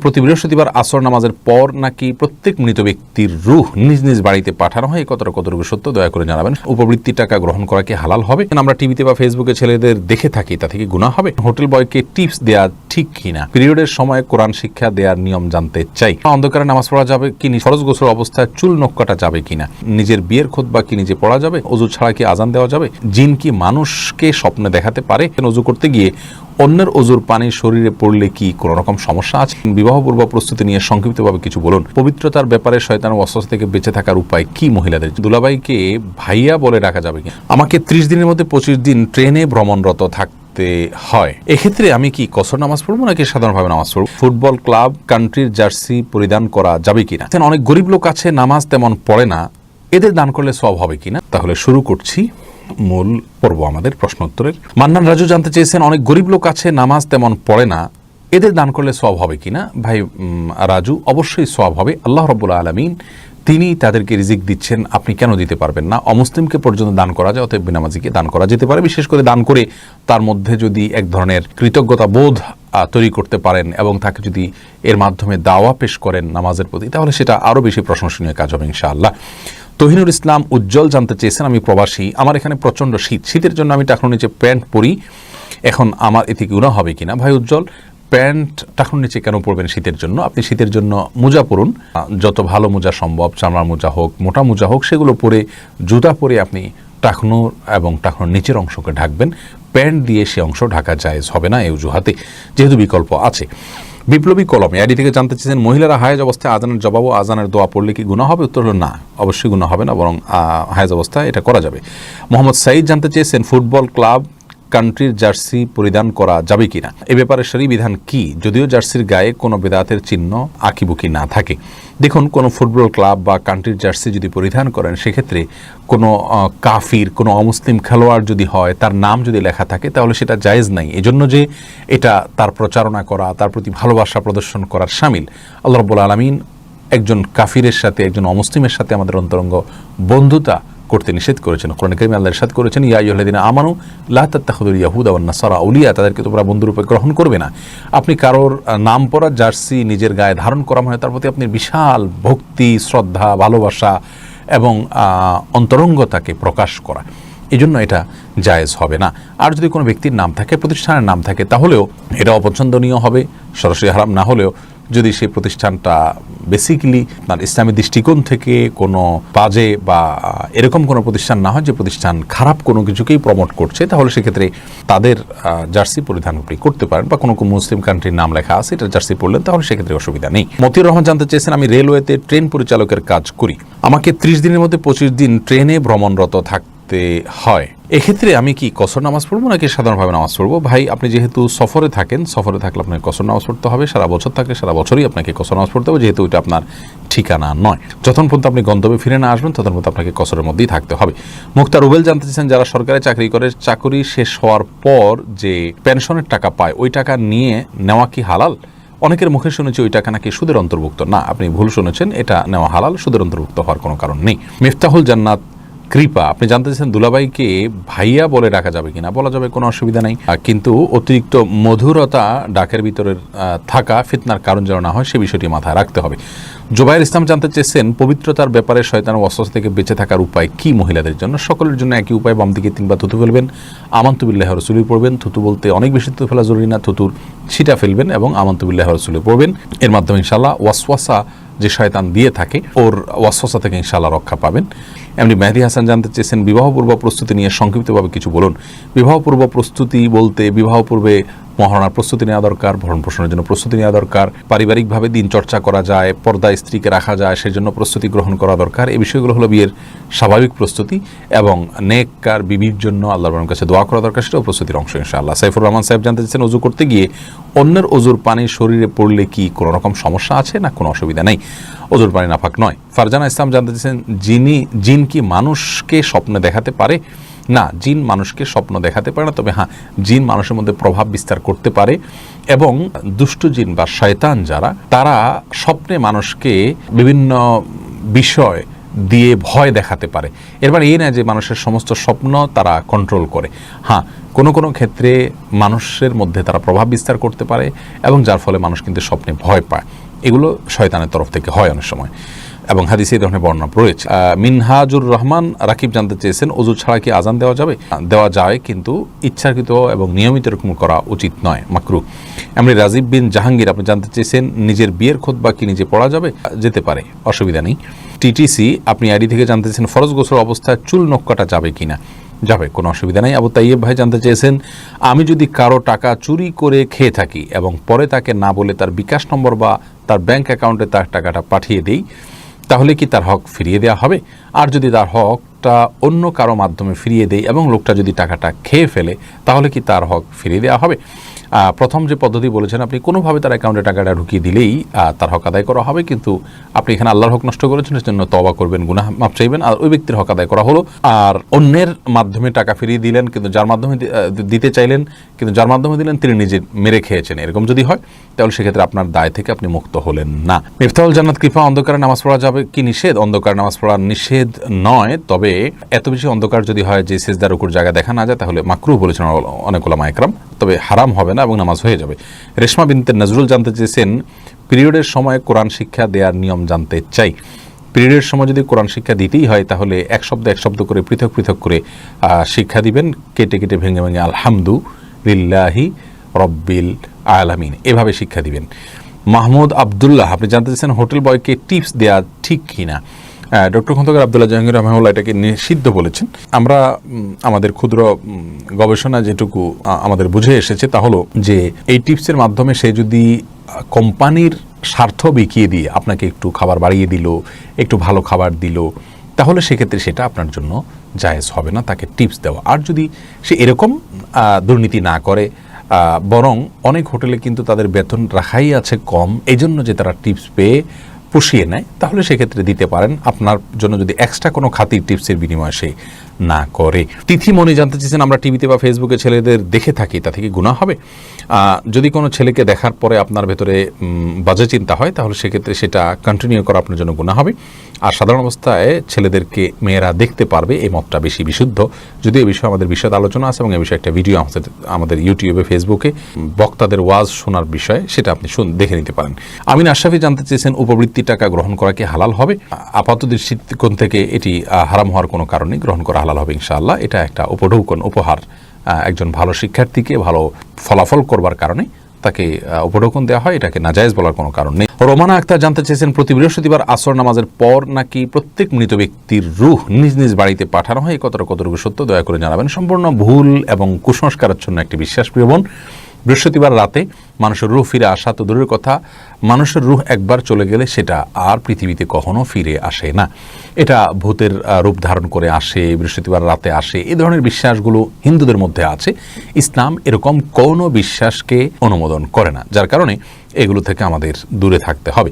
প্রতি বৃহস্পতিবার আসর নামাজের পর নাকি প্রত্যেক মৃত ব্যক্তির রূহ নিজ নিজ বাড়িতে পাঠানো হয়, কতটুকু সত্য দয়া করে জানাবেন। উপবৃত্তি টাকা গ্রহণ করা কি হালাল হবে? আমরা টিভিতে বা ফেসবুকে ছেলেদের দেখে থাকি, তা থেকে গুনাহ হবে? হোটেল বয়কে টিপস দেয়া ঠিক কিনা? পিরিয়ডের সময় কোরআন শিক্ষা দেওয়ার নিয়ম জানতে চাই। অন্ধকারে নামাজ পড়া যাবে কি? ফরজ গোসল অবস্থায় চুল নখ কাটা যাবে কিনা? নিজের বিয়ের খুতবা কি নিজে পড়া যাবে? ওযু ছাড়া কি আজান দেওয়া যাবে? জিন কি মানুষকে স্বপ্নে দেখাতে পারে? ওযু করতে গিয়ে অন্যের ওযুর পানি শরীরে পড়লে কি কোনো রকম সমস্যা আছে? বিবাহ পূর্ব প্রস্তুতি নিয়ে সংক্ষিপ্তভাবে কিছু বলুন। পবিত্রতার ব্যাপারে শয়তান ও ওয়াসওয়াসা থেকে বেঁচে থাকার উপায় কি? মহিলাদের দুলাভাইকে ভাইয়া বলে ডাকা যাবে কি? আমাকে 30 দিনের মধ্যে 25 দিন ট্রেনে ভ্রমণরত থাকতে হয়, এক্ষেত্রে আমি কি কসর নামাজ পড়বো নাকি সাধারণভাবে নামাজ পড়বো? ফুটবল ক্লাব কান্ট্রির জার্সি পরিধান করা যাবে কিনা? অনেক গরিব লোক আছে, নামাজ তেমন পড়ে না, এদের দান করলে সওয়াব হবে কিনা? তাহলে শুরু করছি মূল পর্ব আমাদের প্রশ্ন উত্তরের। মান্নান রাজু জানতে চেয়েছেন, অনেক গরিব লোক আছে, নামাজ তেমন পড়ে না, এদের দান করলে সওয়াব হবে কিনা? ভাই রাজু, অবশ্যই সওয়াব হবে। আল্লাহ রাব্বুল আলামিন তিনি তাদেরকে রিজিক দিচ্ছেন, আপনি কেন দিতে পারবেন না? অমুসলিমকে পর্যন্ত দান করা যায়, অতএব বেনামাজিকে দান করা যেতে পারে। বিশেষ করে দান করে তার মধ্যে যদি এক ধরনের কৃতজ্ঞতা বোধ তৈরি করতে পারেন এবং তাকে যদি এর মাধ্যমে দাওয়া পেশ করেন নামাজের প্রতি, তাহলে সেটা আরও বেশি প্রশংসনীয় কাজ হবে ইনশাআল্লাহ। তহিনুর ইসলাম উজ্জ্বল জানতে চেয়েছেন, আমি প্রবাসী, আমার এখানে প্রচণ্ড শীতের জন্য আমি টাকনুর নিচে প্যান্ট পরি, এখন আমার এতে গুনাহ হবে কিনা? ভাই উজ্জ্বল, প্যান্ট টাকনুর নিচে কেন পরবেন শীতের জন্য? আপনি শীতের জন্য মোজা পরুন, যত ভালো মোজা সম্ভব, চামড়ার মোজা হোক, মোটা মোজা হোক, সেগুলো পরে, জুতা পরে আপনি টাকনুর এবং টাকনুর নিচের অংশকে ঢাকবেন। প্যান্ট দিয়ে সে অংশ ঢাকা জায়েজ হবে না এই অজুহাতে, যেহেতু বিকল্প আছে। বিপ্লবী কলমে আইডি থেকে জানতে চেয়েছেন, মহিলারা হায়েজ অবস্থায় আজানের জবাব ও আজানের দোয়া পড়লে কি গুনাহ হবে? উত্তর হলো না, অবশ্যই গুনাহ হবে না, বরং হায়েজ অবস্থায় এটা করা যাবে। মোহাম্মদ সাইদ জানতে চেয়েছেন, ফুটবল ক্লাব কান্ট্রির জার্সি পরিধান করা যাবে কিনা? এ ব্যাপারে শরীয়ী বিধান কি, যদিও জার্সির গায়ে কোনো বেদাতের চিহ্ন আঁকিবুকি না থাকে? দেখুন, কোনো ফুটবল ক্লাব বা কান্ট্রির জার্সি যদি পরিধান করেন, সেক্ষেত্রে কোনো কাফির, কোনো অমুসলিম খেলোয়াড় যদি হয়, তার নাম যদি লেখা থাকে, তাহলে সেটা জায়েজ নাই। এজন্য যে এটা তার প্রচারণা করা, তার প্রতি ভালোবাসা প্রদর্শন করার শামিল। আল্লাহ রাব্বুল আলামিন একজন কাফিরের সাথে, একজন অমুসলিমের সাথে আমাদের অন্তরঙ্গ বন্ধুতা করতে নিষেধ করেছেন। কোরআনে কারিমে আল্লাহ ইরশাদ করেছেন, ইয়া আইয়ুহাল্লাযীনা আমানু লা তাত্তাখিযুল ইয়াহুদা ওয়ান নাসারা আউলিয়া, তাদেরকে তোমরা বন্ধুরূপে গ্রহণ করবে না। আপনি কারোর নাম পড়া জার্সি নিজের গায়ে ধারণ করা মানে তার প্রতি আপনি বিশাল ভক্তি, শ্রদ্ধা, ভালোবাসা এবং অন্তরঙ্গতাকে প্রকাশ করা, এই জন্য এটা জায়েজ হবে না। আর যদি কোনো ব্যক্তির নাম থাকে, প্রতিষ্ঠানের নাম থাকে, তাহলেও এটা অপছন্দনীয় হবে, সরাসরি হারাম না হলেও, যদি সেই প্রতিষ্ঠানটা বেসিক্যালি আপনার ইসলামী দৃষ্টিকোণ থেকে কোনো বাজে বা এরকম কোনো প্রতিষ্ঠান না হয় যে প্রতিষ্ঠান খারাপ কোনো কিছুকেই প্রমোট করছে, তাহলে সেক্ষেত্রে তাদের জার্সি পরিধান আপনি করতে পারেন। বা কোনো মুসলিম কান্ট্রির নাম লেখা আছে, এটা জার্সি পরলেন, তাহলে সেক্ষেত্রে অসুবিধা নেই। মতিউর রহমান জানতে চেয়েছেন, আমি রেলওয়েতে ট্রেন পরিচালকের কাজ করি, আমাকে 30 দিনের মধ্যে 25 দিন ট্রেনে ভ্রমণরত থাকতে হয়, এক্ষেত্রে আমি কি কসর নামাজ পড়বো নাকি সাধারণভাবে নামাজ পড়বো? ভাই, আপনি যেহেতু সফরে থাকেন, সফরে থাকলে আপনাকে কসর নামাজ পড়তে হবে। সারা বছর থাকলে সারা বছরই আপনাকে কসর নামাজ পড়তে হবে, যেহেতু এটা আপনার ঠিকানা নয়। যতক্ষণ পর্যন্ত আপনি গন্তব্যে ফিরে না আসবেন, ততক্ষণ পর্যন্ত আপনাকে কসরের মধ্যেই থাকতে হবে। মুক্তার রুবেল জানতে চেয়েছেন, যারা সরকারি চাকরি করে, চাকরি শেষ হওয়ার পর যে পেনশনের টাকা পায়, ওই টাকা নিয়ে নেওয়া কি হালাল? অনেকের মুখে শুনেছি ওই টাকা নাকি সুদের অন্তর্ভুক্ত। না, আপনি ভুল শুনেছেন, এটা নেওয়া হালাল, সুদের অন্তর্ভুক্ত হওয়ার কোনো কারণ নেই। মিফতাহুল জান্নাত কৃপা আপনি জানতে চাইছেন, দুলাভাইকে ভাইয়া বলে ডাকা যাবে কিনা? বলা যাবে, কোনো অসুবিধা নেই, কিন্তু অতিরিক্ত মধুরতা ডাকের ভিতরে থাকা ফিতনার কারণ যেন না হয়, সে বিষয়টি মাথায় রাখতে হবে। জুবাইর ইসলাম জানতে চেয়েছেন, পবিত্রতার ব্যাপারে শয়তান ও ওয়াসওয়াসা থেকে বেঁচে থাকার উপায় কি? মহিলাদের জন্য, সকলের জন্য একই উপায়। বাম দিকে 3 বার থুতু ফেলবেন, আমানতু বিল্লাহি ওয়া রাসূলিহি পড়বেন। থুতু বলতে অনেক বেশি থুতু ফেলা জরুরি না, থুতুর ছিটা ফেলবেন এবং আমানতু বিল্লাহি ওয়া রাসূলিহি পড়বেন। এর মাধ্যমে ইনশাআল্লাহ ওয়াসওয়াসা যে শয়তান দিয়ে থাকে, ওর ওয়াসওয়াসা থেকে ইনশাআল্লাহ রক্ষা পাবেন। এমনি মেহেদী হাসান জানতে চেয়েছেন, বিবাহ পূর্ব প্রস্তুতি নিয়ে সংক্ষিপ্তভাবে কিছু বলুন। বিবাহ পূর্ব প্রস্তুতি বলতে, বিবাহ পূর্বে মহারণার প্রস্তুতি নেওয়া দরকার, ভরণ পোষণের জন্য প্রস্তুতি নেওয়া দরকার, পারিবারিকভাবে দিন চর্চা করা যায়, পর্দায় স্ত্রীকে রাখা যায়, সেজন্য প্রস্তুতি গ্রহণ করা দরকার। এই বিষয়গুলো হলো বিয়ের স্বাভাবিক প্রস্তুতি, এবং নেককার বিবির জন্য আল্লাহর কাছে দোয়া করা দরকার, সেটাও প্রস্তুতির অংশ ইনশাআল্লাহ। সাইফুর রহমান সাহেব জানতে চেয়েছেন, ওযু করতে গিয়ে অন্যের ওযুর পানি শরীরে পড়লে কি কোনো রকম সমস্যা আছে? না, কোনো অসুবিধা নেই, ওযুর পানি নাপাক নয়। ফারজানা ইসলাম জানতে চেয়েছেন, জিন কি মানুষকে স্বপ্নে দেখাতে পারে? না, জিন মানুষকে স্বপ্ন দেখাতে পারে না, তবে হ্যাঁ, জিন মানুষের মধ্যে প্রভাব বিস্তার করতে পারে, এবং দুষ্ট জিন বা শয়তান যারা, তারা স্বপ্নে মানুষকে বিভিন্ন বিষয় দিয়ে ভয় দেখাতে পারে। এর মানে এই না যে মানুষের সমস্ত স্বপ্ন তারা কন্ট্রোল করে। হ্যাঁ, কোনো কোনো ক্ষেত্রে মানুষের মধ্যে তারা প্রভাব বিস্তার করতে পারে এবং যার ফলে মানুষ কিন্তু স্বপ্নে ভয় পায়। এগুলো শয়তানের তরফ থেকে হয় অনেক সময়, এবং হাদিসে এই ধরনের বর্ণনা রয়েছে। মিনহাজুর রহমান রাকিব জানতে চেয়েছেন, অজু ছাড়া কি আজান দেওয়া যাবে? দেওয়া যায়, কিন্তু ইচ্ছাকৃত এবং নিয়মিত এরকম করা উচিত নয়, মাকরু। এমনি রাজীব বিন জাহাঙ্গীর আপনি জানতে চেয়েছেন, নিজের বিয়ের খুতবা কি নিজে পড়া যাবে? যেতে পারে, অসুবিধা নেই। টিটিসি আপনি আইডি থেকে জানতে চেয়েছেন, ফরজ গোসল অবস্থায় চুল নখ কাটা যাবে কিনা? যাবে, কোনো অসুবিধা নেই। আবু তাইয়েব ভাই জানতে চেয়েছেন, আমি যদি কারো টাকা চুরি করে খেয়ে থাকি এবং পরে তাকে না বলে তার বিকাশ নম্বর বা তার ব্যাংক অ্যাকাউন্টে তার টাকাটা পাঠিয়ে দেই, তাহলে কি তার হক ফিরিয়ে দেওয়া হবে? আর যদি তার হকটা অন্য কারো মাধ্যমে ফিরিয়ে দেয় এবং লোকটা যদি টাকাটা খেয়ে ফেলে, তাহলে কি তার হক ফিরিয়ে দেওয়া হবে? প্রথম যে পদ্ধতি বলেছেন, আপনি কোনোভাবে তার অ্যাকাউন্টে টাকাটা ঢুকিয়ে দিলেই তার হক আদায় করা হবে, কিন্তু আপনি এখানে আল্লাহর হক নষ্ট করেছেন, সেজন্য তওবা করবেন, গুনাহ মাফ চাইবেন, আর ওই ব্যক্তির হক আদায় করা হলো। আর অন্যের মাধ্যমে টাকা ফিরিয়ে দিলেন, কিন্তু যার মাধ্যমে দিতে চাইলেন, কিন্তু যার মাধ্যমে দিলেন তিনি নিজে মেরে খেয়েছেন, এরকম যদি হয় তাহলে সেক্ষেত্রে আপনার দায় থেকে আপনি মুক্ত হলেন না। মিফতাহুল জান্নাত কৃপা, অন্ধকারে নামাজ পড়া যাবে কি নিষেধ? অন্ধকারে নামাজ পড়া নিষেধ নয়, তবে এত বেশি অন্ধকার যদি হয় যে সিজদার রুকুর জায়গা দেখা না যায়, তাহলে মাকরুহ বলেছেন অনেক উলামা ইকরাম, তবে হারাম হবে না এবং নামাজ হয়ে যাবে। রেশমা বিনতে নজরুল জানতে চেয়েছেন, পিরিয়ডের সময় কোরআন শিক্ষা দেওয়ার নিয়ম জানতে চাই। পিরিয়ডের সময় যদি কোরআন শিক্ষা দিতেই হয়, তাহলে এক শব্দ করে পৃথক পৃথক করে শিক্ষা দিবেন, কেটে কেটে ভেঙে ভেঙে আলহামদুলিল্লাহি রব্বিল আলামিন এভাবে শিক্ষা দিবেন। মাহমুদ আবদুল্লাহ আপনি জানতে চাচ্ছেন, হোটেল বয়কে টিপস দেওয়া ঠিক কিনা? ডক্টর খন্দকার আব্দুল্লাহ জাহাঙ্গীর রহমাহুল্লাহ এটাকে নিষিদ্ধ বলেছেন। আমরা আমাদের ক্ষুদ্র গবেষণা যেটুকু আমাদের বুঝে এসেছে তা হলো যে এই টিপসের মাধ্যমে সে যদি কোম্পানির স্বার্থ বিকিয়ে দিয়ে আপনাকে একটু খাবার বাড়িয়ে দিল, একটু ভালো খাবার দিল, তাহলে সেক্ষেত্রে সেটা আপনার জন্য জায়েজ হবে না তাকে টিপস দেওয়া। আর যদি সে এরকম দুর্নীতি না করে, বরং অনেক হোটেলে কিন্তু তাদের বেতন রাখাই আছে কম, এই জন্য যে তারা টিপস পেয়ে পুষিয়ে নেয়, তাহলে সেক্ষেত্রে দিতে পারেন, আপনার জন্য যদি এক্সট্রা কোনো খাতির টিপসের বিনিময়ে সে না করে। তিথিমণি জানতে চেয়েছেন, আমরা টিভিতে বা ফেসবুকে ছেলেদের দেখে থাকি, তা থেকে গুনাহ হবে? যদি কোনো ছেলেকে দেখার পরে আপনার ভেতরে বাজে চিন্তা হয়, তাহলে সেক্ষেত্রে সেটা কন্টিনিউ করা আপনার জন্য গুনাহ হবে। আর সাধারণ অবস্থায় ছেলেদেরকে মেয়েরা দেখতে পারবে, এই মতটা বেশি বিশুদ্ধ। যদিও এই বিষয়ে আমাদের বিশদ আলোচনা আছে এবং এই বিষয়ে একটা ভিডিও আমাদের ইউটিউবে, ফেসবুকে বক্তাদের ওয়াজ শোনার বিষয়ে, সেটা আপনি দেখে নিতে পারেন। আমিন আশরাফি জানতে চেয়েছেন, উপবৃত্তি টাকা গ্রহণ করা কি হালাল হবে? আপাত দৃষ্টিকোণ থেকে এটি হারাম হওয়ার কোনো কারণে গ্রহণ করা হালাল হবে ইনশাআল্লাহ। এটা একটা উপহার, একজন ভালো শিক্ষার্থীকে ভালো ফলাফল করবার কারণে তাকে উপঢৌকন দেওয়া হয়, এটাকে নাজায়েজ বলার কোনো কারণ নেই। রোমানা আক্তার জানতে চেয়েছেন, প্রতি বৃহস্পতিবার আসর নামাজের পর নাকি প্রত্যেক মৃত ব্যক্তির রূহ নিজ নিজ বাড়িতে পাঠানো হয়, কতটুকু সত্য দয়া করে জানাবেন। সম্পূর্ণ ভুল এবং কুসংস্কারাচ্ছন্ন একটি বিশ্বাস, প্রিয় বোন। বৃহস্পতিবার রাতে মানুষের রূহ ফিরে আসা তো দূরের কথা, মানুষের রূহ একবার চলে গেলে সেটা আর পৃথিবীতে কখনো ফিরে আসে না। এটা ভূতের রূপ ধারণ করে আসে, বৃহস্পতিবার রাতে আসে, এই ধরনের বিশ্বাসগুলো হিন্দুদের মধ্যে আছে। ইসলাম এরকম কোনো বিশ্বাসকে অনুমোদন করে না, যার কারণে এগুলো থেকে আমাদের দূরে থাকতে হবে।